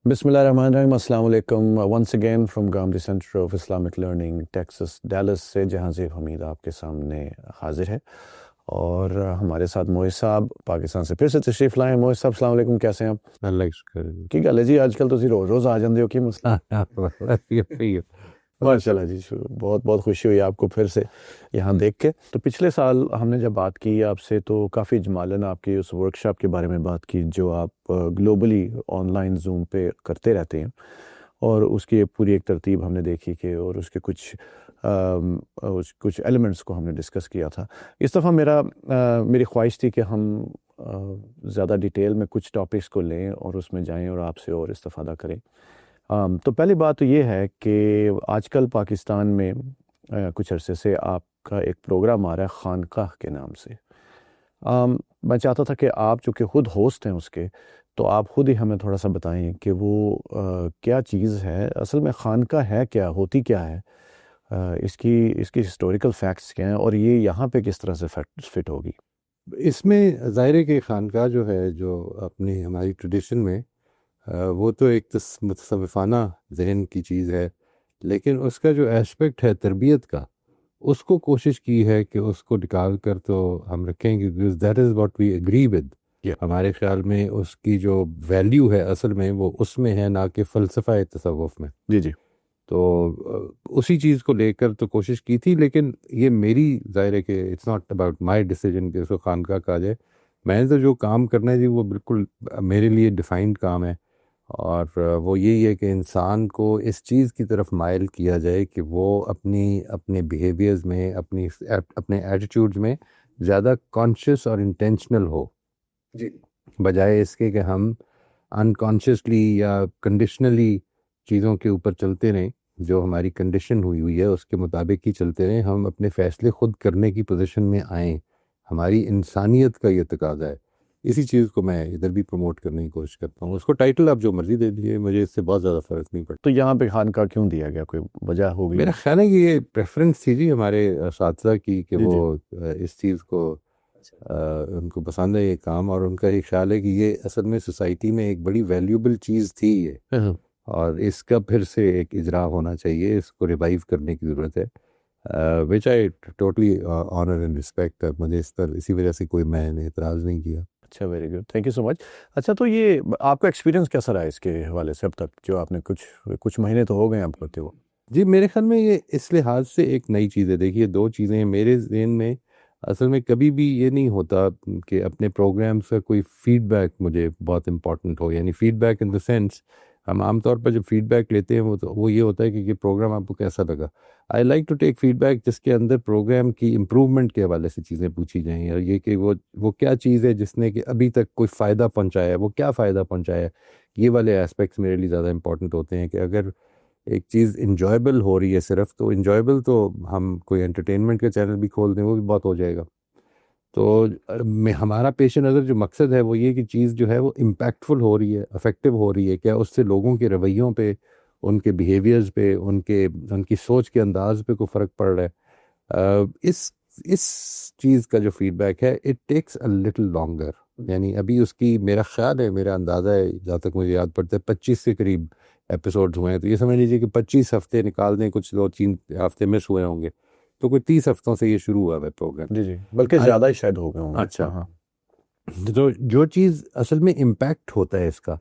بسم اللہ الرحمن الرحیم. السلام علیکم. Once again from Gamri Center of Islamic Learning Texas Dallas سے جہانزیب حمید آپ کے سامنے حاضر ہے، اور ہمارے ساتھ موہز صاحب پاکستان سے پھر سے تشریف لائے. موہز صاحب السلام علیکم، کیسے ہیں آپ؟ اللہ کا شکر کی گل ہے جی، آج کل تو تسی روز روز آ جاندے ہو، کی مسئلہ؟ ماشاء اللہ جی، بہت بہت خوشی ہوئی آپ کو پھر سے یہاں دیکھ کے. تو پچھلے سال ہم نے جب بات کی آپ سے تو کافی اجمالاً آپ کی اس ورکشاپ کے بارے میں بات کی جو آپ گلوبلی آن لائن زوم پہ کرتے رہتے ہیں، اور اس کی پوری ایک ترتیب ہم نے دیکھی کہ، اور اس کے کچھ ایلیمنٹس کو ہم نے ڈسکس کیا تھا. اس دفعہ میری خواہش تھی کہ ہم زیادہ ڈیٹیل میں کچھ ٹاپکس کو لیں اور اس میں جائیں اور آپ سے اور استفادہ کریں. تو پہلی بات تو یہ ہے کہ آج کل پاکستان میں کچھ عرصے سے آپ کا ایک پروگرام آ رہا ہے خانقاہ کے نام سے. میں چاہتا تھا کہ آپ چونکہ خود ہوسٹ ہیں اس کے، تو آپ خود ہی ہمیں تھوڑا سا بتائیں کہ وہ کیا چیز ہے اصل میں، خانقاہ ہے کیا، ہوتی کیا ہے، اس کی ہسٹوریکل فیکٹس کیا ہیں، اور یہ یہاں پہ کس طرح سے فٹ ہوگی. اس میں ظاہر ہے کہ خانقاہ جو ہے، جو اپنی ہماری ٹریڈیشن میں وہ تو ایک متصوفانہ ذہن کی چیز ہے، لیکن اس کا جو ایسپیکٹ ہے تربیت کا، اس کو کوشش کی ہے کہ اس کو نکال کر تو ہم رکھیں گے، that is what we agree with. ہمارے خیال میں اس کی جو ویلیو ہے اصل میں وہ اس میں ہے، نہ کہ فلسفہ تصوف میں. جی جی. تو اسی چیز کو لے کر تو کوشش کی تھی، لیکن یہ میری ظاہر ہے کہ it's not about my decision کہ اس کو خانقاہ کہا جائے. میں نے تو جو کام کرنا ہے جی وہ بالکل میرے لیے ڈیفائنڈ کام ہے، اور وہ یہی ہے کہ انسان کو اس چیز کی طرف مائل کیا جائے کہ وہ اپنے بیہیویئرز میں، اپنے ایٹیٹیوڈز میں زیادہ کانشیس اور انٹینشنل ہو، جی، بجائے اس کے کہ ہم انکانشیسلی یا کنڈیشنلی چیزوں کے اوپر چلتے رہیں. جو ہماری کنڈیشن ہوئی ہے اس کے مطابق ہی چلتے رہیں، ہم اپنے فیصلے خود کرنے کی پوزیشن میں آئیں. ہماری انسانیت کا یہ تقاضا ہے. اسی چیز کو میں ادھر بھی پروموٹ کرنے کی کوشش کرتا ہوں. اس کو ٹائٹل آپ جو مرضی دے دیجیے، مجھے اس سے بہت زیادہ فرق نہیں پڑتا. تو یہاں پہ خانقاہ کیوں دیا گیا، کوئی وجہ ہوگی؟ میرا خیال ہے کہ یہ پریفرنس تھی جی ہمارے اساتذہ کی کہ وہ اس چیز کو ان کو پسند ہے یہ کام، اور ان کا یہ خیال ہے کہ یہ اصل میں سوسائٹی میں ایک بڑی ویلیوبل چیز تھی یہ، اور اس کا پھر سے ایک اجرا ہونا چاہیے، اس کو ریوائیو کرنے کی ضرورت ہے. Which I totally honour and respect. مجھے اس پر اسی وجہ سے میں نے اعتراض نہیں کیا. اچھا، very good, thank you so much. اچھا، تو یہ آپ کا ایکسپیرینس کیسا رہا اس کے حوالے سے اب تک، جو آپ نے کچھ مہینے تو ہو گئے آپ کرتے ہو؟ جی میرے خیال میں یہ اس لحاظ سے ایک نئی چیز ہے. دیکھیے دو چیزیں میرے ذہن میں، اصل میں کبھی بھی یہ نہیں ہوتا کہ اپنے پروگرامس کا کوئی فیڈ بیک مجھے بہت امپورٹنٹ ہو. یعنی feedback in the sense, ہم عام طور پر جب فیڈ بیک لیتے ہیں وہ یہ ہوتا ہے کہ یہ پروگرام آپ کو کیسا لگا. I like to take feedback جس کے اندر پروگرام کی امپروومنٹ کے حوالے سے چیزیں پوچھی جائیں، اور یہ کہ وہ کیا چیز ہے جس نے کہ ابھی تک کوئی فائدہ پہنچایا ہے، وہ کیا فائدہ پہنچایا ہے. یہ والے ایسپیکٹس میرے لیے زیادہ امپورٹنٹ ہوتے ہیں. کہ اگر ایک چیز انجوائبل ہو رہی ہے صرف، تو انجوائبل تو ہم کوئی انٹرٹینمنٹ کا چینل بھی کھول دیں وہ بھی بہت ہو جائے گا. تو ہمارا پیش نظر جو مقصد ہے وہ یہ کہ چیز جو ہے وہ امپیکٹفل ہو رہی ہے، افیکٹو ہو رہی ہے، کیا اس سے لوگوں کے رویوں پہ، ان کے بیہیویئرز پہ، ان کی سوچ کے انداز پہ کوئی فرق پڑ رہا ہے. اس چیز کا جو فیڈ بیک ہے it takes a little longer. یعنی ابھی اس کی، میرا خیال ہے، میرا اندازہ ہے، جہاں تک مجھے یاد پڑتا ہے 25 کے قریب ایپیسوڈز ہوئے ہیں. تو یہ سمجھ لیجیے کہ 25 ہفتے نکال دیں، کچھ 2-3 ہفتے مس ہوئے ہوں گے، تو کوئی 30 ہفتوں سے یہ شروع ہوا ہے پروگرام. جی جی، بلکہ زیادہ ہی شاید ہو گئے ہوں گے. اچھا ہاں. تو جو چیز اصل میں امپیکٹ ہوتا ہے اس کا،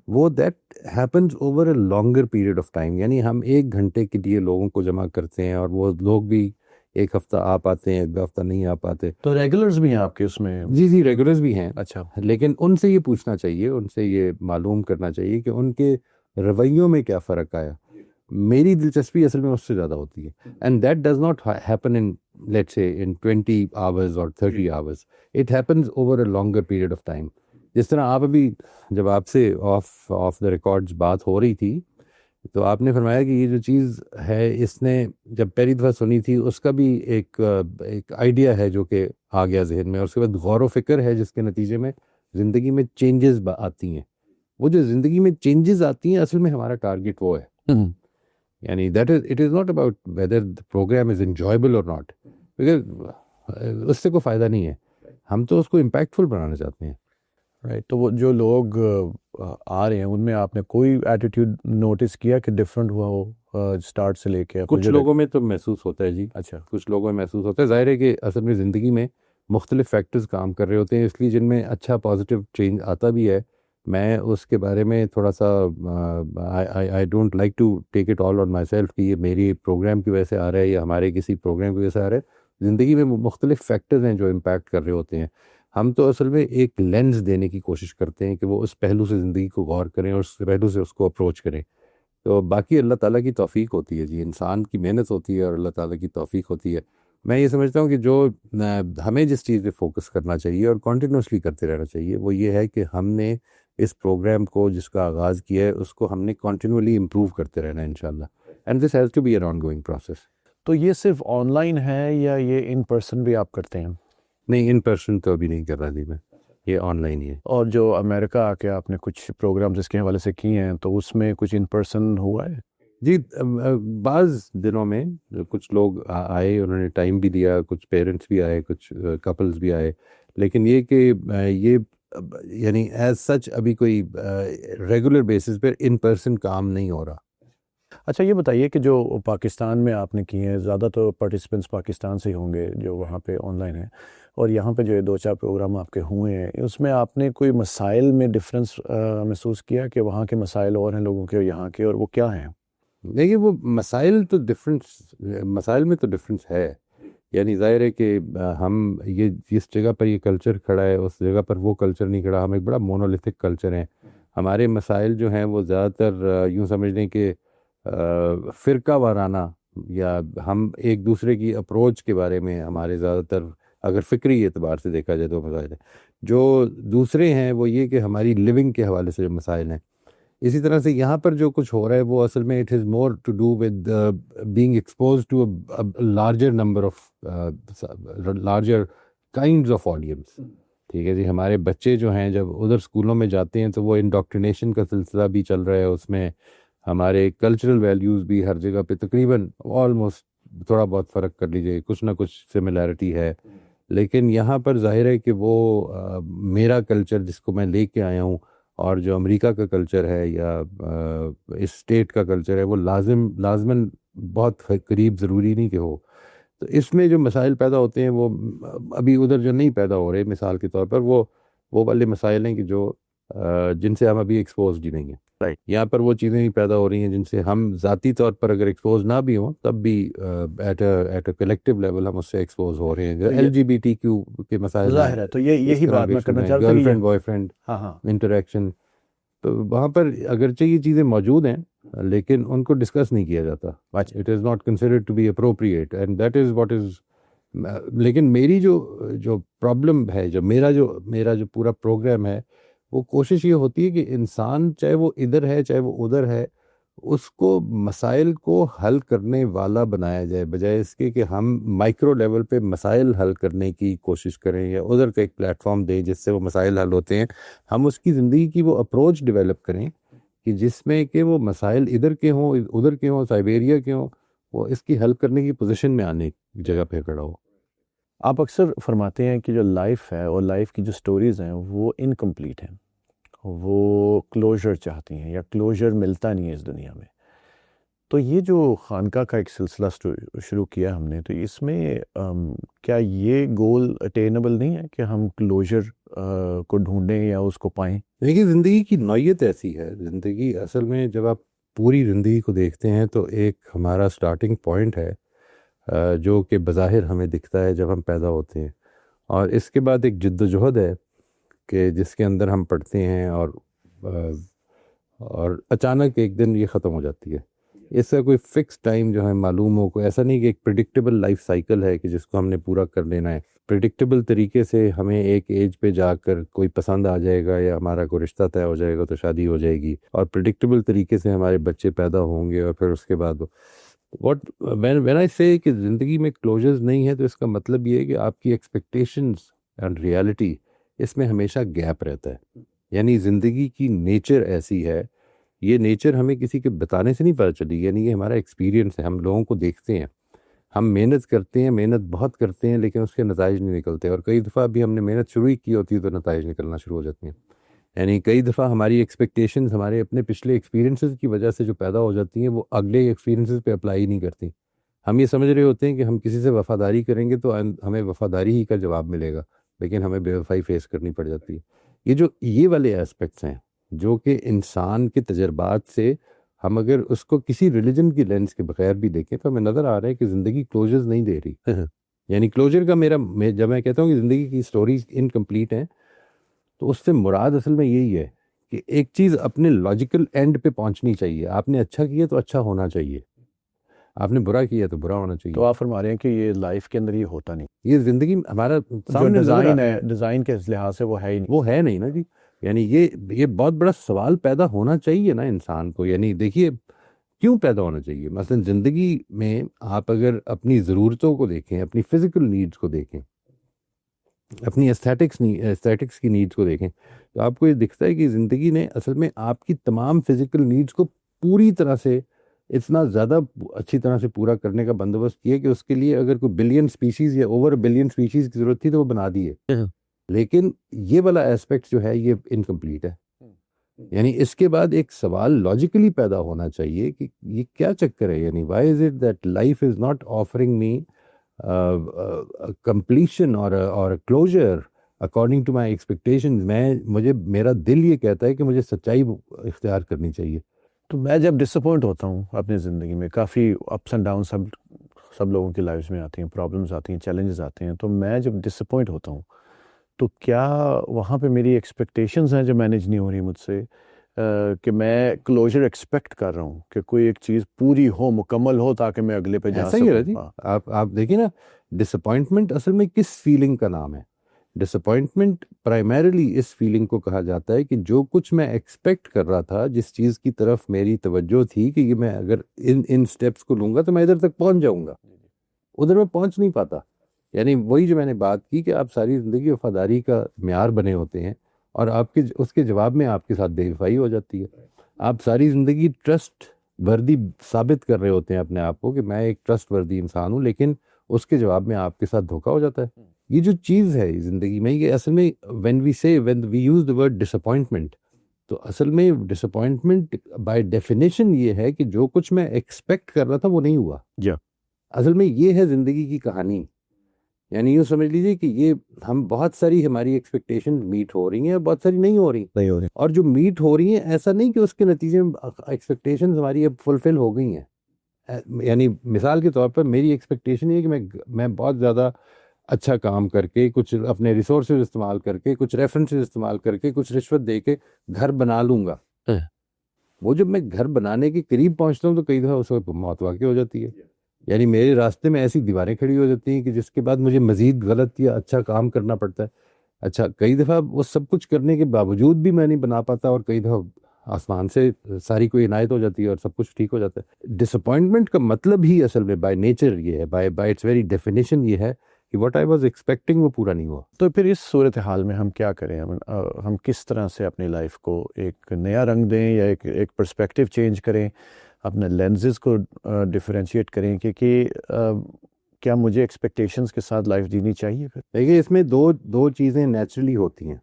وہ that happens over a longer period of time. یعنی ہم 1 گھنٹے کے لیے لوگوں کو جمع کرتے ہیں، اور وہ لوگ بھی ایک ہفتہ آ پاتے ہیں، 1 ہفتہ نہیں آ پاتے. تو ریگولرز بھی ہیں آپ کے اس میں؟ جی ریگولرز بھی ہیں. اچھا. لیکن لیکن ان سے یہ پوچھنا چاہیے، ان سے یہ معلوم کرنا چاہیے کہ ان کے رویوں میں کیا فرق آیا. میری دلچسپی اصل میں اس سے زیادہ ہوتی ہے. And that does not happen in let's say in 20 hours اور 30 hours. It happens over a longer period of time. جس طرح آپ ابھی جب آپ سے آف دا ریکارڈز بات ہو رہی تھی، تو آپ نے فرمایا کہ یہ جو چیز ہے، اس نے جب پہلی دفعہ سنی تھی اس کا بھی ایک آئیڈیا ہے جو کہ آ گیا ذہن میں، اور اس کے بعد غور و فکر ہے جس کے نتیجے میں زندگی میں چینجز آتی ہیں. وہ جو زندگی میں چینجز آتی ہیں، اصل میں ہمارا ٹارگیٹ وہ ہے. یعنی it is not about whether the program is enjoyable اور ناٹ، کیونکہ اس سے کوئی فائدہ نہیں ہے. ہم تو اس کو امپیکٹفل بنانا چاہتے ہیں. رائٹ. تو وہ جو لوگ آ رہے ہیں ان میں آپ نے کوئی ایٹیٹیوڈ نوٹس کیا کہ ڈفرینٹ ہوا ہو اسٹارٹ سے لے کے؟ کچھ لوگوں میں تو محسوس ہوتا ہے جی، اچھا، کچھ لوگوں میں محسوس ہوتا ہے. ظاہر ہے کہ اصل میں زندگی میں مختلف فیکٹرز کام کر رہے ہوتے ہیں، اس لیے جن میں اچھا پازیٹیو چینج آتا بھی ہے میں اس کے بارے میں تھوڑا سا I don't like to take it all on myself کہ یہ میری پروگرام کی وجہ سے آ رہا ہے یا ہمارے کسی پروگرام کی وجہ سے آ رہا ہے. زندگی میں مختلف فیکٹرز ہیں جو امپیکٹ کر رہے ہوتے ہیں. ہم تو اصل میں ایک لینس دینے کی کوشش کرتے ہیں کہ وہ اس پہلو سے زندگی کو غور کریں اور اس پہلو سے اس کو اپروچ کریں. تو باقی اللہ تعالیٰ کی توفیق ہوتی ہے جی، انسان کی محنت ہوتی ہے اور اللہ تعالیٰ کی توفیق ہوتی ہے. میں یہ سمجھتا ہوں کہ جو ہمیں جس چیز پہ فوکس کرنا چاہیے اور کنٹینیوسلی کرتے رہنا چاہیے وہ یہ ہے کہ ہم نے اس پروگرام کو جس کا آغاز کیا ہے اس کو ہم نے کنٹینیولی امپروو کرتے رہنا ہے انشاءاللہ. And this has to be an ongoing process. تو یہ صرف آن لائن ہے یا یہ ان پرسن بھی آپ کرتے ہیں؟ نہیں، ان پرسن تو ابھی نہیں کر رہا جی میں، یہ آن لائن ہی ہے. اور جو امریکہ آ کے آپ نے کچھ پروگرامز اس کے حوالے سے کیے ہیں تو اس میں کچھ ان پرسن ہوا ہے؟ جی بعض دنوں میں کچھ لوگ آئے، انہوں نے ٹائم بھی دیا، کچھ پیرنٹس بھی آئے، کچھ کپلز بھی آئے، لیکن یہ کہ یہ یعنی ایز سچ ابھی کوئی ریگولر بیسس پہ ان پرسن کام نہیں ہو رہا. اچھا یہ بتائیے کہ جو پاکستان میں آپ نے کیے ہیں زیادہ تو پارٹیسپینٹس پاکستان سے ہی ہوں گے جو وہاں پہ آن لائن ہیں، اور یہاں پہ جو یہ 2-4 پروگرام آپ کے ہوئے ہیں اس میں آپ نے کوئی مسائل میں ڈفرینس محسوس کیا کہ وہاں کے مسائل اور ہیں لوگوں کے اور یہاں کے، اور وہ کیا ہیں؟ دیکھیے وہ مسائل میں تو ڈفرینس ہے. یعنی ظاہر ہے کہ ہم یہ جس جگہ پر یہ کلچر کھڑا ہے اس جگہ پر وہ کلچر نہیں کھڑا. ہم ایک بڑا مونولیتھک کلچر ہیں. ہمارے مسائل جو ہیں وہ زیادہ تر یوں سمجھ لیں کہ فرقہ وارانہ، یا ہم ایک دوسرے کی اپروچ کے بارے میں ہمارے زیادہ تر اگر فکری اعتبار سے دیکھا جائے تو مسائل ہیں. جو دوسرے ہیں وہ یہ کہ ہماری لیونگ کے حوالے سے جو مسائل ہیں. اسی طرح سے یہاں پر جو کچھ ہو رہا ہے وہ اصل میں it is more to do with being exposed to larger number of larger kinds of audience. ٹھیک ہے جی، ہمارے بچے جو ہیں جب ادھر اسکولوں میں جاتے ہیں تو وہ انڈاکٹرینیشن کا سلسلہ بھی چل رہا ہے، اس میں ہمارے کلچرل ویلیوز بھی ہر جگہ پہ تقریباً آلموسٹ تھوڑا بہت فرق کر لیجیے کچھ نہ کچھ سملیرٹی ہے. لیکن یہاں پر ظاہر ہے کہ وہ میرا کلچر جس کو میں لے کے آیا ہوں اور جو امریکہ کا کلچر ہے یا اس اسٹیٹ کا کلچر ہے وہ لازماً بہت قریب ضروری نہیں کہ ہو. تو اس میں جو مسائل پیدا ہوتے ہیں وہ ابھی ادھر جو نہیں پیدا ہو رہے، مثال کے طور پر وہ والے مسائل ہیں کہ جو جن سے ہم ابھی ایکسپوزڈ ہی نہیں ہیں. یہاں پر وہ چیزیں بھی پیدا ہو رہی ہیں جن سے ہم ذاتی طور پر اگر ایکسپوز نہ بھی ہوں تب بھی ایٹ اے کلیکٹیو لیول ہم اس سے ایکسپوز ہو رہے ہیں. جو LGBTQ کے مسائل ظاہر ہے، تو یہی بات میں کرنا چاہتا ہوں، girl friend boy friend interaction, تو وہاں پر اگرچہ یہ چیزیں موجود ہیں لیکن ان کو ڈسکس نہیں کیا جاتا. It is not considered to be appropriate and that is what is. لیکن میری جو پرابلم ہے، جو میرا جو پورا پروگرام ہے، وہ کوشش یہ ہوتی ہے کہ انسان چاہے وہ ادھر ہے چاہے وہ ادھر ہے اس کو مسائل کو حل کرنے والا بنایا جائے، بجائے اس کے کہ ہم مائکرو لیول پہ مسائل حل کرنے کی کوشش کریں یا ادھر کا ایک پلیٹ فارم دیں جس سے وہ مسائل حل ہوتے ہیں. ہم اس کی زندگی کی وہ اپروچ ڈیولپ کریں کہ جس میں کہ وہ مسائل ادھر کے ہوں ادھر کے ہوں سائبیریا کے ہوں، وہ اس کی حل کرنے کی پوزیشن میں آنے کی جگہ پہ کھڑا ہو. آپ اکثر فرماتے ہیں کہ جو لائف ہے اور لائف کی جو سٹوریز ہیں وہ انکمپلیٹ ہیں، وہ کلوجر چاہتی ہیں یا کلوجر ملتا نہیں ہے اس دنیا میں. تو یہ جو خانقاہ کا ایک سلسلہ شروع کیا ہم نے، تو اس میں کیا یہ گول اٹینیبل نہیں ہے کہ ہم کلوجر کو ڈھونڈیں یا اس کو پائیں؟ دیکھیے زندگی کی نوعیت ایسی ہے. زندگی اصل میں جب آپ پوری زندگی کو دیکھتے ہیں تو ایک ہمارا سٹارٹنگ پوائنٹ ہے جو کہ بظاہر ہمیں دکھتا ہے جب ہم پیدا ہوتے ہیں، اور اس کے بعد ایک جد و جہد ہے کہ جس کے اندر ہم پڑھتے ہیں اور اچانک ایک دن یہ ختم ہو جاتی ہے. اس کا کوئی فکس ٹائم جو ہے معلوم ہو، کوئی ایسا نہیں کہ ایک پریڈکٹیبل لائف سائیکل ہے کہ جس کو ہم نے پورا کر لینا ہے. پریڈکٹیبل طریقے سے ہمیں ایک ایج پہ جا کر کوئی پسند آ جائے گا یا ہمارا کوئی رشتہ طے ہو جائے گا تو شادی ہو جائے گی، اور پریڈکٹیبل طریقے سے ہمارے بچے پیدا ہوں گے، اور پھر اس کے بعد when I say کہ زندگی میں کلوجرز نہیں ہے تو اس کا مطلب یہ ہے کہ آپ کی ایکسپیکٹیشنز اینڈ ریالٹی اس میں ہمیشہ گیپ رہتا ہے. یعنی زندگی کی نیچر ایسی ہے، یہ نیچر ہمیں کسی کے بتانے سے نہیں پتہ چلی، یعنی یہ ہمارا ایکسپیرینس ہے. ہم لوگوں کو دیکھتے ہیں، ہم محنت کرتے ہیں، محنت بہت کرتے ہیں لیکن اس کے نتائج نہیں نکلتے، اور کئی دفعہ بھی ہم نے محنت شروع ہی کی ہوتی ہے تو نتائج نکلنا شروع ہو جاتے ہیں. یعنی کئی دفعہ ہماری ایکسپیکٹیشنز ہمارے اپنے پچھلے ایکسپیرینسز کی وجہ سے جو پیدا ہو جاتی ہیں وہ اگلے ایکسپیرینسز پہ اپلائی نہیں کرتی. ہم یہ سمجھ رہے ہوتے ہیں کہ ہم کسی سے وفاداری کریں گے تو ہمیں وفاداری ہی کا جواب ملے گا، لیکن ہمیں بے وفائی فیس کرنی پڑ جاتی ہے. یہ والے ایسپیکٹس ہیں جو کہ انسان کے تجربات سے ہم اگر اس کو کسی ریلیجن کی لینس کے بغیر بھی دیکھیں تو ہمیں نظر آ رہا ہے کہ زندگی کلوجرز نہیں دے رہی. یعنی کلوجر کا جب میں کہتا ہوں کہ زندگی کی سٹوریز انکمپلیٹ ہیں تو اس سے مراد اصل میں یہی ہے کہ ایک چیز اپنے لاجیکل اینڈ پہ پہنچنی چاہیے. آپ نے اچھا کیا تو اچھا ہونا چاہیے، آپ نے برا کیا تو برا ہونا چاہیے. تو آپ فرما رہے ہیں کہ یہ لائف کے اندر یہ ہوتا نہیں، یہ زندگی ہمارا سامنے ڈیزائن ہے، ڈیزائن کے لحاظ سے وہ ہے ہی نہیں. وہ ہے نہیں نا جی. یعنی یہ بہت بڑا سوال پیدا ہونا چاہیے نا انسان کو. یعنی دیکھیے کیوں پیدا ہونا چاہیے. مثلا زندگی میں آپ اگر اپنی ضرورتوں کو دیکھیں، اپنی فزیکل نیڈز کو دیکھیں، اپنی ایستھیٹکس کی نیڈز کو دیکھیں تو آپ کو یہ دکھتا ہے کہ زندگی نے اصل میں آپ کی تمام فزیکل نیڈز کو پوری طرح سے اتنا زیادہ اچھی طرح سے پورا کرنے کا بندوبست کیا کہ اس کے لیے اگر کوئی بلین سپیشیز یا اوور بلین سپیشیز کی ضرورت تھی تو وہ بنا دی ہے. لیکن یہ والا ایسپیکٹ جو ہے یہ انکمپلیٹ ہے. یعنی اس کے بعد ایک سوال لاجیکلی پیدا ہونا چاہیے کہ یہ کیا چکر ہے. یعنی why is it that life is not offering me completion or a closure according to my expectations. میرا دل یہ کہتا ہے کہ مجھے سچائی اختیار کرنی چاہیے. تو میں جب ڈسپوائنٹ ہوتا ہوں اپنی زندگی میں، کافی اپس اینڈ ڈاؤن سب لوگوں کی لائفز میں آتی ہیں، پرابلمز آتی ہیں، چیلنجز آتے ہیں، تو میں جب ڈسپوائنٹ ہوتا ہوں تو کیا وہاں پہ میری ایکسپیکٹیشنز ہیں جو مینیج نہیں ہو رہی مجھ سے، کہ میں کلوجر ایکسپیکٹ کر رہا ہوں کہ کوئی ایک چیز پوری ہو، مکمل ہو تاکہ میں اگلے پہ جا سکوں. ایسا ہی ہے جی. ہاں. آپ دیکھیں نا، ڈسپوائنٹمنٹ اصل میں کس فیلنگ کا نام ہے؟ ڈسپوائنٹمنٹ پرائمریلی اس فیلنگ کو کہا جاتا ہے کہ جو کچھ میں ایکسپیکٹ کر رہا تھا، جس چیز کی طرف میری توجہ تھی کہ یہ میں اگر ان سٹیپس کو لوں گا تو میں ادھر تک پہنچ جاؤں گا، ادھر میں پہنچ نہیں پاتا. یعنی وہی جو میں نے بات کی کہ آپ ساری زندگی وفاداری کا معیار بنے ہوتے ہیں اور اس کے جواب میں آپ کے ساتھ بے وفائی ہو جاتی ہے. آپ ساری زندگی ٹرسٹ وردی ثابت کر رہے ہوتے ہیں اپنے آپ کو کہ میں ایک ٹرسٹ وردی انسان ہوں، لیکن اس کے جواب میں آپ کے ساتھ دھوکا ہو جاتا ہے. یہ جو چیز ہے زندگی میں، یہ اصل میں when we use the word disappointment، تو اصل میں ڈسپوائنٹمنٹ بائی ڈیفینیشن یہ ہے کہ جو کچھ میں ایکسپیکٹ کر رہا تھا وہ نہیں ہوا. اصل میں یہ ہے زندگی کی کہانی. یعنی یوں سمجھ لیجیے کہ یہ ہم بہت ساری ہماری ایکسپیکٹیشن میٹ ہو رہی ہیں اور بہت ساری نہیں ہو رہی، اور جو میٹ ہو رہی ہیں ایسا نہیں کہ اس کے نتیجے میں ایکسپیکٹیشنز ہماری اب فلفل ہو گئی ہیں. یعنی مثال کے طور پر میری ایکسپیکٹیشن یہ کہ میں بہت زیادہ اچھا کام کر کے، کچھ اپنے ریسورسز استعمال کر کے، کچھ ریفرنسز استعمال کر کے، کچھ رشوت دے کے گھر بنا لوں گا. وہ جب میں گھر بنانے کے قریب پہنچتا ہوں تو کئی دفعہ اس وقت موت واقع ہو جاتی ہے. یعنی میرے راستے میں ایسی دیواریں کھڑی ہو جاتی ہیں کہ جس کے بعد مجھے مزید غلط یا اچھا کام کرنا پڑتا ہے. اچھا کئی دفعہ وہ سب کچھ کرنے کے باوجود بھی میں نہیں بنا پاتا، اور کئی دفعہ آسمان سے ساری کوئی عنایت ہو جاتی ہے اور سب کچھ ٹھیک ہو جاتا ہے. ڈسپوائنٹمنٹ کا مطلب ہی اصل میں بائی نیچر یہ ہے، بائی اٹس ویری ڈیفینیشن یہ ہے کہ واٹ آئی واز ایکسپیکٹنگ وہ پورا نہیں ہوا. تو پھر اس صورتحال میں ہم کیا کریں؟ ہم کس طرح سے اپنی لائف کو ایک نیا رنگ دیں یا ایک پرسپیکٹیو چینج کریں، اپنے لینزز کو ڈفرینشیٹ کریں کہ کیا مجھے ایکسپیکٹیشنز کے ساتھ لائف جینی چاہیے؟ پھر دیکھیے اس میں دو چیزیں نیچرلی ہوتی ہیں.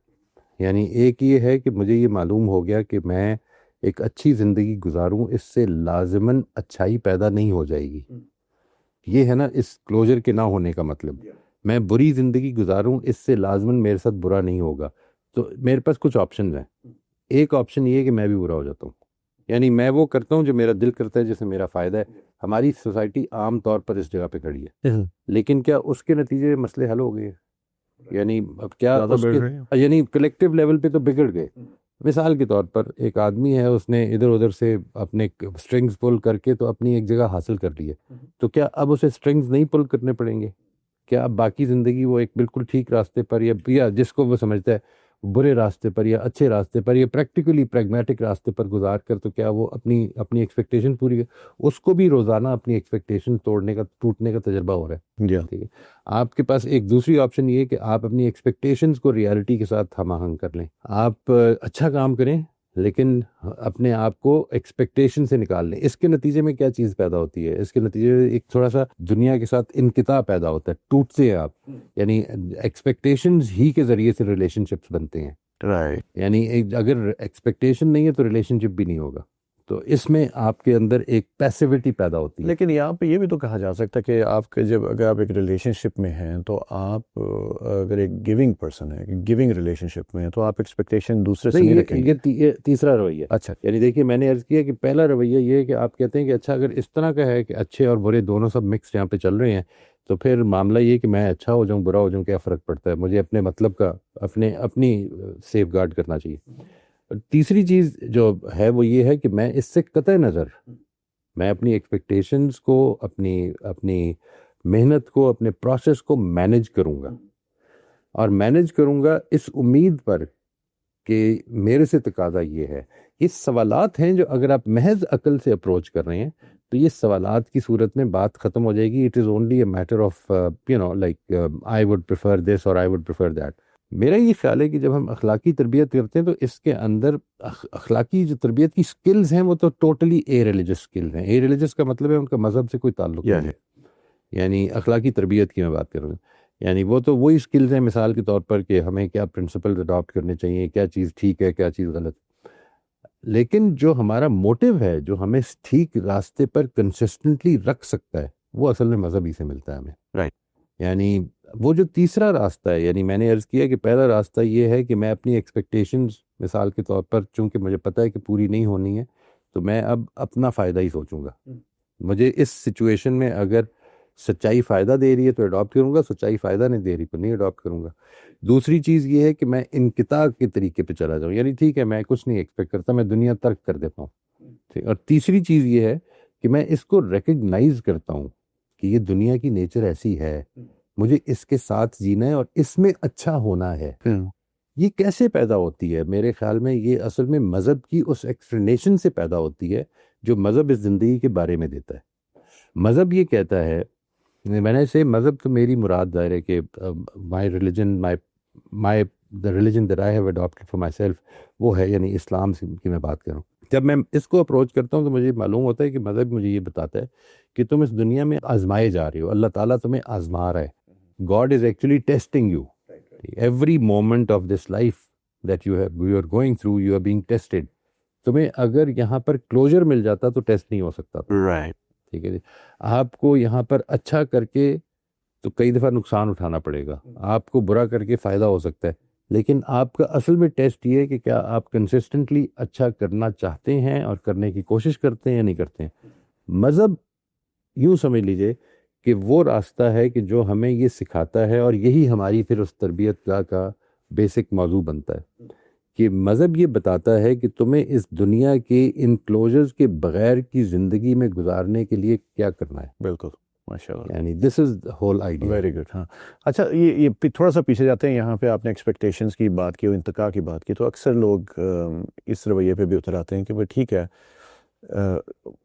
یعنی ایک یہ ہے کہ مجھے یہ معلوم ہو گیا کہ میں ایک اچھی زندگی گزاروں، اس سے لازماً اچھائی پیدا نہیں ہو جائے گی. یہ ہے نا اس کلوجر کے نہ ہونے کا مطلب. میں بری زندگی گزاروں، اس سے لازماً میرے ساتھ برا نہیں ہوگا. تو میرے پاس کچھ آپشنز ہیں. ایک آپشن یہ ہے کہ میں بھی برا ہو جاتا ہوں، یعنی میں وہ کرتا ہوں جو میرا دل کرتا ہے، جس سے میرا فائدہ ہے. ہماری سوسائٹی عام طور پر اس جگہ پہ کھڑی ہے، لیکن کیا اس کے نتیجے میں مسئلے حل ہو گئے؟ یعنی اب کیا یعنی کلیکٹیو لیول پہ تو بگڑ گئے. مثال کے طور پر ایک آدمی ہے، اس نے ادھر ادھر سے اپنے سٹرنگز پل کر کے تو اپنی ایک جگہ حاصل کر لی ہے، تو کیا اب اسے سٹرنگز نہیں پل کرنے پڑیں گے؟ کیا اب باقی زندگی وہ ایک بالکل ٹھیک راستے پر یا جس کو وہ سمجھتا ہے برے راستے پر یا اچھے راستے پر یا پریکٹیکلی پریگمیٹک راستے پر گزار کر، تو کیا وہ اپنی ایکسپیکٹیشن پوری؟ اس کو بھی روزانہ اپنی ایکسپیکٹیشن ٹوٹنے کا تجربہ ہو رہا ہے. ٹھیک ہے. آپ کے پاس ایک دوسری آپشن یہ ہے کہ آپ اپنی ایکسپیکٹیشنز کو ریالٹی کے ساتھ ہم آہنگ کر لیں. آپ اچھا کام کریں لیکن اپنے آپ کو ایکسپیکٹیشن سے نکال لیں. اس کے نتیجے میں کیا چیز پیدا ہوتی ہے؟ اس کے نتیجے میں ایک تھوڑا سا دنیا کے ساتھ انقطاع پیدا ہوتا ہے، ٹوٹتے ہیں آپ. یعنی ایکسپیکٹیشنز ہی کے ذریعے سے ریلیشن شپس بنتے ہیں. رائٹ. یعنی اگر ایکسپیکٹیشن نہیں ہے تو ریلیشن شپ بھی نہیں ہوگا. تو اس میں آپ کے اندر ایک پیسیوٹی پیدا ہوتی ہے. لیکن یہاں پہ یہ بھی تو کہا جا سکتا ہے کہ آپ کے اگر آپ ایک ریلیشن شپ میں ہیں تو آپ اگر ایک گیونگ پرسن ہے, گیونگ ریلیشن شپ میں ہیں, تو آپ ایکسپیکٹیشن دوسرے سے نہیں رکھیں گے. یہ تیسرا رویہ. اچھا, یعنی دیکھیے میں نے عرض کیا کہ پہلا رویہ یہ ہے کہ آپ کہتے ہیں کہ اچھا اگر اس طرح کا ہے کہ اچھے اور برے دونوں سب مکس یہاں پہ چل رہے ہیں, تو پھر معاملہ یہ کہ میں اچھا ہو جاؤں برا ہو جاؤں کیا فرق پڑتا ہے, مجھے اپنے مطلب کا اپنی سیف گارڈ کرنا چاہیے. تیسری چیز جو ہے وہ یہ ہے کہ میں اس سے قطع نظر میں اپنی ایکسپیکٹیشنز کو, اپنی محنت کو, اپنے پروسیس کو مینیج کروں گا, اور مینیج کروں گا اس امید پر کہ میرے سے تقاضا یہ ہے. یہ سوالات ہیں جو اگر آپ محض عقل سے اپروچ کر رہے ہیں تو یہ سوالات کی صورت میں بات ختم ہو جائے گی. It is only a matter of like I would prefer this اور آئی وڈ پریفر دیٹ. میرا یہ خیال ہے کہ جب ہم اخلاقی تربیت کرتے ہیں تو اس کے اندر اخلاقی جو تربیت کی سکلز ہیں وہ تو ٹوٹلی اے ریلیجس سکلز ہیں. اے ریلیجس کا مطلب ہے ان کا مذہب سے کوئی تعلق نہیں ہے. یعنی اخلاقی تربیت کی میں بات کر رہا ہوں, یعنی وہ تو وہی سکلز ہیں مثال کے طور پر کہ ہمیں کیا پرنسپل اڈاپٹ کرنے چاہیے, کیا چیز ٹھیک ہے کیا چیز غلط. لیکن جو ہمارا موٹیو ہے جو ہمیں ٹھیک راستے پر کنسسٹنٹلی رکھ سکتا ہے وہ اصل میں مذہب ہی سے ملتا ہے ہمیں. رائٹ. یعنی وہ جو تیسرا راستہ ہے, یعنی میں نے عرض کیا کہ پہلا راستہ یہ ہے کہ میں اپنی ایکسپیکٹیشنز مثال کے طور پر چونکہ مجھے پتہ ہے کہ پوری نہیں ہونی ہے تو میں اب اپنا فائدہ ہی سوچوں گا. مجھے اس سچویشن میں اگر سچائی فائدہ دے رہی ہے تو اڈاپٹ کروں گا, سچائی فائدہ نہیں دے رہی تو نہیں اڈاپٹ کروں گا. دوسری چیز یہ ہے کہ میں انقطاع کے طریقے پہ چلا جاؤں, یعنی ٹھیک ہے میں کچھ نہیں ایکسپیکٹ کرتا, میں دنیا ترک کر دیتا ہوں. اور تیسری چیز یہ ہے کہ میں اس کو ریکگنائز کرتا ہوں کہ یہ دنیا کی نیچر ایسی ہے, مجھے اس کے ساتھ جینا ہے اور اس میں اچھا ہونا ہے. یہ کیسے پیدا ہوتی ہے؟ میرے خیال میں یہ اصل میں مذہب کی اس ایکسپلینیشن سے پیدا ہوتی ہے جو مذہب اس زندگی کے بارے میں دیتا ہے. مذہب یہ کہتا ہے, میں نے سے مذہب تو میری مراد ظاہر ہے کہ مائی religion the religion that I have adapted for my self وہ ہے, یعنی اسلام کی میں بات کروں. جب میں اس کو اپروچ کرتا ہوں تو مجھے معلوم ہوتا ہے کہ مذہب مجھے یہ بتاتا ہے کہ تم اس دنیا میں آزمائے جا رہے ہو, اللہ تعالیٰ تمہیں آزما رہا ہے. God is actually testing you. Every moment of this life that you are going through, you are being tested. تمہیں اگر یہاں پر کلوجر مل جاتا تو ٹیسٹ نہیں ہو سکتا. رائٹ. ٹھیک ہے جی. آپ کو یہاں پر اچھا کر کے تو کئی دفعہ نقصان اٹھانا پڑے گا, آپ کو برا کر کے فائدہ ہو سکتا ہے, لیکن آپ کا اصل میں ٹیسٹ یہ ہے کہ کیا آپ کنسسٹنٹلی اچھا کرنا چاہتے ہیں اور کرنے کی کوشش کرتے ہیں یا نہیں کرتے ہیں. مذہب یوں سمجھ لیجئے کہ وہ راستہ ہے کہ جو ہمیں یہ سکھاتا ہے, اور یہی ہماری پھر اس تربیت کا بیسک موضوع بنتا ہے کہ مذہب یہ بتاتا ہے کہ تمہیں اس دنیا کے ان کلوزرز کے بغیر کی زندگی میں گزارنے کے لیے کیا کرنا ہے. بالکل, ماشاء اللہ. یعنی this is the whole idea. Very good. ہاں اچھا, یہ تھوڑا سا پیچھے جاتے ہیں. یہاں پہ آپ نے ایکسپیکٹیشنس کی بات کی اور انتقاء کی بات کی, تو اکثر لوگ اس رویے پہ بھی اتر آتے ہیں کہ بھائی ٹھیک ہے,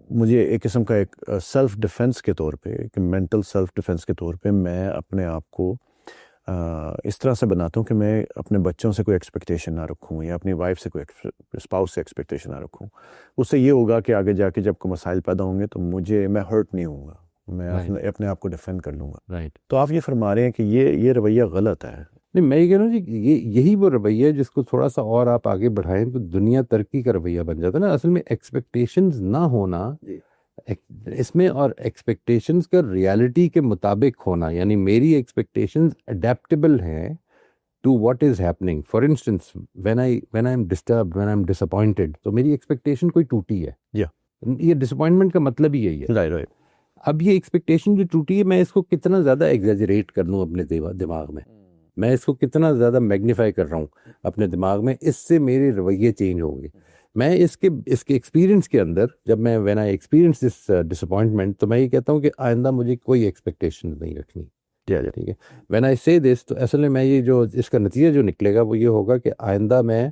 مجھے ایک قسم کا ایک سیلف ڈیفنس کے طور پہ, ایک مینٹل سیلف ڈیفنس کے طور پہ میں اپنے آپ کو اس طرح سے بناتا ہوں کہ میں اپنے بچوں سے کوئی ایکسپیکٹیشن نہ رکھوں یا اپنی وائف سے کوئی اسپاؤس سے ایکسپیکٹیشن نہ رکھوں. اس سے یہ ہوگا کہ آگے جا کے جب کوئی مسائل پیدا ہوں گے تو میں ہرٹ نہیں ہوں گا, میں اپنے آپ کو ڈیفینڈ کر لوں گا. رائٹ. تو آپ یہ فرما رہے ہیں کہ یہ رویہ غلط ہے. نہیں, میں یہ کہہ رہا ہوں جی یہی وہ رویہ ہے جس کو تھوڑا سا اور آپ آگے بڑھائیں تو دنیا ترقی کا رویہ بن جاتا ہے نا. اصل میں ایکسپیکٹیشنز نہ ہونا اس میں, اور ایکسپیکٹیشنز کا ریالٹی کے مطابق ہونا, یعنی میری ایکسپیکٹیشنز اڈیپٹیبل ہیں to what is happening. For instance when I am disturbed, when I am disappointed, تو میری ایکسپیکٹیشن کوئی ٹوٹی ہے. یہ ڈسپوائنٹمنٹ کا مطلب ہی یہی ہے. رائٹ. اب یہ ایکسپیکٹیشن جو ٹوٹی ہے میں اس کو کتنا زیادہ ایگزیجریٹ کر لوں اپنے دماغ میں اس کو کتنا زیادہ میگنیفائی کر رہا ہوں اپنے دماغ میں, اس سے میرے رویے چینج ہوں گے. میں اس کے ایکسپیرینس کے اندر جب میں when I experience this disappointment تو میں یہ کہتا ہوں کہ آئندہ مجھے کوئی ایکسپیکٹیشن نہیں رکھنی. ٹھیک ہے. when I say this تو اصل میں یہ جو اس کا نتیجہ جو نکلے گا وہ یہ ہوگا کہ آئندہ میں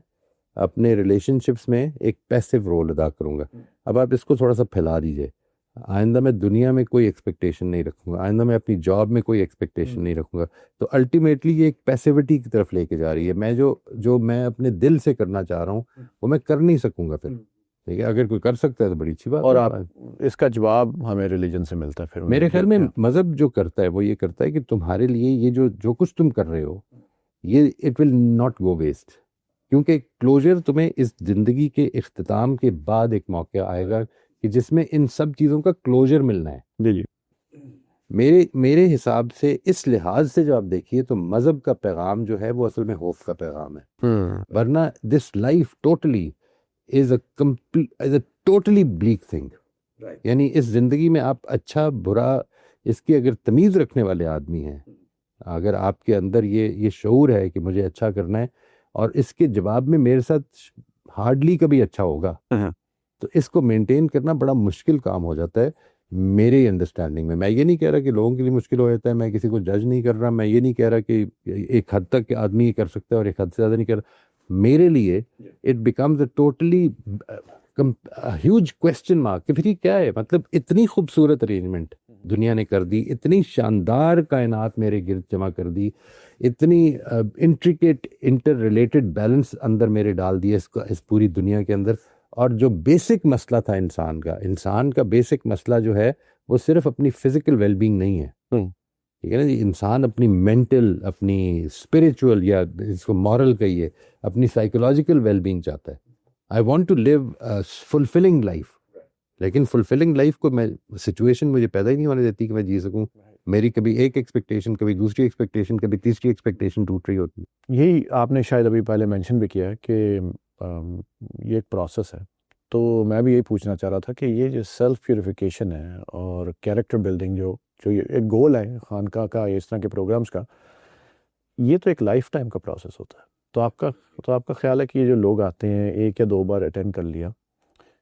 اپنے ریلیشن شپس میں ایک پیسو رول ادا کروں گا. اب آپ اس کو تھوڑا سا پھیلا دیجئے. آئندہ میں دنیا میں کوئی ایکسپیکٹیشن نہیں رکھوں گا, آئندہ میں اپنی جاب میں کوئی ایکسپیکٹیشن نہیں رکھوں گا. تو الٹیمیٹلی یہ ایک پیسیوٹی کی طرف لے کے جا رہی ہے. میں جو میں اپنے دل سے کرنا چاہ رہا ہوں وہ میں کر نہیں سکوں گا پھر. ٹھیک ہے, اگر کوئی کر سکتا ہے تو بڑی اچھی بات. اور آپ اس کا جواب ہمیں ریلیجن سے ملتا ہے. پھر میرے خیال میں مذہب جو کرتا ہے وہ یہ کرتا ہے کہ تمہارے لیے یہ جو کچھ تم کر رہے ہو یہ it will not go waste. کیونکہ کلوجر تمہیں اس زندگی کے اختتام کے بعد ایک موقع آئے گا کہ جس میں ان سب چیزوں کا کلوجر ملنا ہے. جی جی میرے حساب سے اس لحاظ سے جو آپ دیکھیے تو مذہب کا پیغام جو ہے وہ اصل میں خوف کا پیغام ہے. ورنہ this life totally is a totally black thing. یعنی اس زندگی میں آپ اچھا برا اس کی اگر تمیز رکھنے والے آدمی ہیں, اگر آپ کے اندر یہ شعور ہے کہ مجھے اچھا کرنا ہے اور اس کے جواب میں میرے ساتھ ہارڈلی کبھی اچھا ہوگا, تو اس کو مینٹین کرنا بڑا مشکل کام ہو جاتا ہے میرے انڈرسٹینڈنگ میں. میں یہ نہیں کہہ رہا کہ لوگوں کے لیے مشکل ہو جاتا ہے, میں کسی کو جج نہیں کر رہا, میں یہ نہیں کہہ رہا کہ ایک حد تک آدمی یہ کر سکتا ہے اور ایک حد سے زیادہ نہیں کر رہا. میرے لیے it becomes a totally huge question mark کہ پھر یہ کیا ہے. مطلب اتنی خوبصورت ارینجمنٹ دنیا نے کر دی, اتنی شاندار کائنات میرے گرد جمع کر دی, اتنی انٹریکیٹ انٹر ریلیٹڈ بیلنس اندر میرے ڈال دیے اس پوری دنیا کے اندر. اور جو بیسک مسئلہ تھا انسان کا بیسک مسئلہ جو ہے وہ صرف اپنی فزیکل ویل بینگ نہیں ہے, ٹھیک ہے نا جی. انسان اپنی مینٹل, اپنی اسپریچول یا اس کو مورل کہیے, اپنی سائیکولوجیکل ویل بینگ چاہتا ہے. I want to live fulfilling life, لیکن فلفلنگ لائف کو میں سچویشن مجھے پیدا ہی نہیں ہونے دیتی کہ میں جی سکوں. میری کبھی ایک ایکسپیکٹیشن, کبھی دوسری ایکسپیکٹیشن, کبھی تیسری ایکسپیکٹیشن ٹوٹ رہی ہوتی. یہی آپ نے شاید ابھی پہلے مینشن بھی کیا کہ یہ ایک پروسیس ہے. تو میں بھی یہی پوچھنا چاہ رہا تھا کہ یہ جو سیلف پیوریفیکیشن ہے اور کیریکٹر بلڈنگ جو یہ ایک گول ہے خانقاہ کا, اس طرح کے پروگرامز کا, یہ تو ایک لائف ٹائم کا پروسیس ہوتا ہے. تو آپ کا خیال ہے کہ یہ جو لوگ آتے ہیں ایک یا دو بار اٹینڈ کر لیا,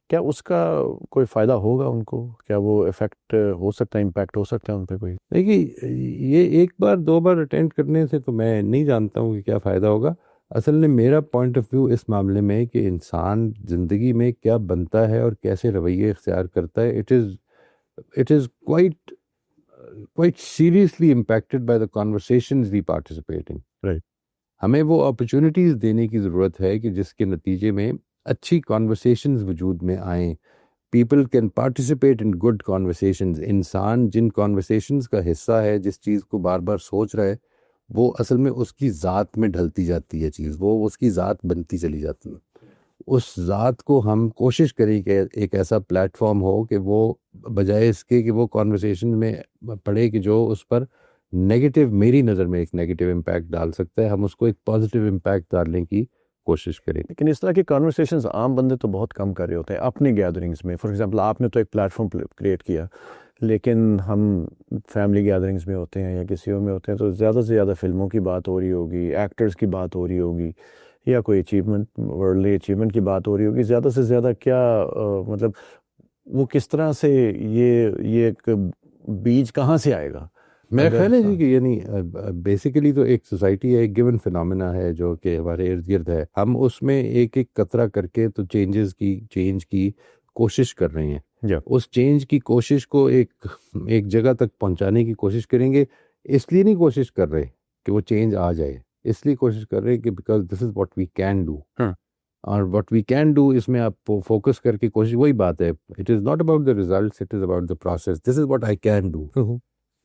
کیا اس کا کوئی فائدہ ہوگا ان کو؟ کیا وہ افیکٹ ہو سکتا ہے, امپیکٹ ہو سکتا ہے ان پہ کوئی؟ دیکھیے یہ ایک بار دو بار اٹینڈ کرنے سے تو میں نہیں جانتا ہوں کہ کیا فائدہ ہوگا. اصل میں میرا پوائنٹ آف ویو اس معاملے میں کہ انسان زندگی میں کیا بنتا ہے اور کیسے رویے اختیار کرتا ہے, it is quite seriously impacted by the conversations we participate in. Right. ہمیں وہ اپرچونیٹیز دینے کی ضرورت ہے کہ جس کے نتیجے میں اچھی کانورسیشنز وجود میں آئیں. People can participate in good conversations. انسان جن کانورسیشنز کا حصہ ہے, جس چیز کو بار بار سوچ رہا ہے, وہ اصل میں اس کی ذات میں ڈھلتی جاتی ہے چیز, وہ اس کی ذات بنتی چلی جاتی ہے. اس ذات کو ہم کوشش کریں کہ ایک ایسا پلیٹ فارم ہو کہ وہ بجائے اس کے کہ وہ کانورسیشن میں پڑے کہ جو اس پر نیگیٹو, میری نظر میں ایک نیگیٹو امپیکٹ ڈال سکتا ہے, ہم اس کو ایک پازیٹیو امپیکٹ ڈالنے کی کوشش کریں. لیکن اس طرح کی کانورسیشنز عام بندے تو بہت کم کر رہے ہوتے ہیں اپنی گیدرنگز میں. فار ایگزامپل آپ نے تو ایک پلیٹ فارم کریٹ کیا, لیکن ہم فیملی گیدرنگز میں ہوتے ہیں یا کسی میں ہوتے ہیں تو زیادہ سے زیادہ فلموں کی بات ہو رہی ہوگی, ایکٹرز کی بات ہو رہی ہوگی, یا کوئی اچیومنٹ, ورلڈلی اچیومنٹ کی بات ہو رہی ہوگی. زیادہ سے زیادہ کیا مطلب وہ کس طرح سے یہ ایک بیج کہاں سے آئے گا؟ میرا خیال ہے جی کہ یعنی بیسیکلی تو ایک سوسائٹی ہے, ایک گیون فنامنا ہے جو کہ ہمارے ارد گرد ہے. ہم اس میں ایک ایک قطرہ کر کے تو چینج کی کوشش کر رہے ہیں. اس چینج کی کوشش کو ایک جگہ تک پہنچانے کی کوشش کریں گے. اس لیے نہیں کوشش کر رہے کہ وہ چینج آ جائے, اس لیے کوشش کر رہے ہیں کہ because this is what we can do. اور واٹ وی کین ڈو اس میں آپ فوکس کر کے کوشش, وہی بات ہے, it is not about the results, it is about the process. This is what I can do.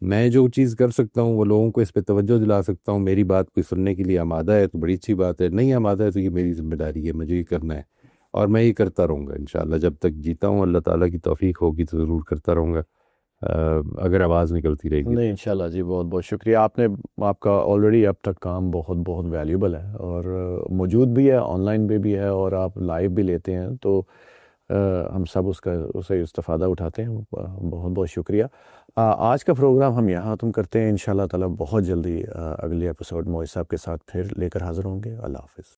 میں جو چیز کر سکتا ہوں وہ لوگوں کو اس پہ توجہ دلا سکتا ہوں. میری بات کوئی سننے کے لیے آمادہ ہے تو بڑی اچھی بات ہے, نہیں آمادہ ہے تو یہ میری ذمہ داری ہے, مجھے یہ کرنا ہے اور میں یہ کرتا رہوں گا انشاءاللہ. جب تک جیتا ہوں اللہ تعالیٰ کی توفیق ہوگی تو ضرور کرتا رہوں گا اگر آواز نکلتی رہے گی. نہیں انشاءاللہ جی, بہت بہت شکریہ. آپ کا آلریڈی اب تک کام بہت بہت ویلیوبل ہے اور موجود بھی ہے, آن لائن پہ بھی ہے, اور آپ لائیو بھی لیتے ہیں, تو ہم سب اسے استفادہ اٹھاتے ہیں. بہت بہت شکریہ. آج کا پروگرام ہم یہاں ختم کرتے ہیں. انشاءاللہ تعالیٰ بہت جلدی اگلی ایپیسوڈ معیز صاحب کے ساتھ پھر لے کر حاضر ہوں گے. اللہ حافظ.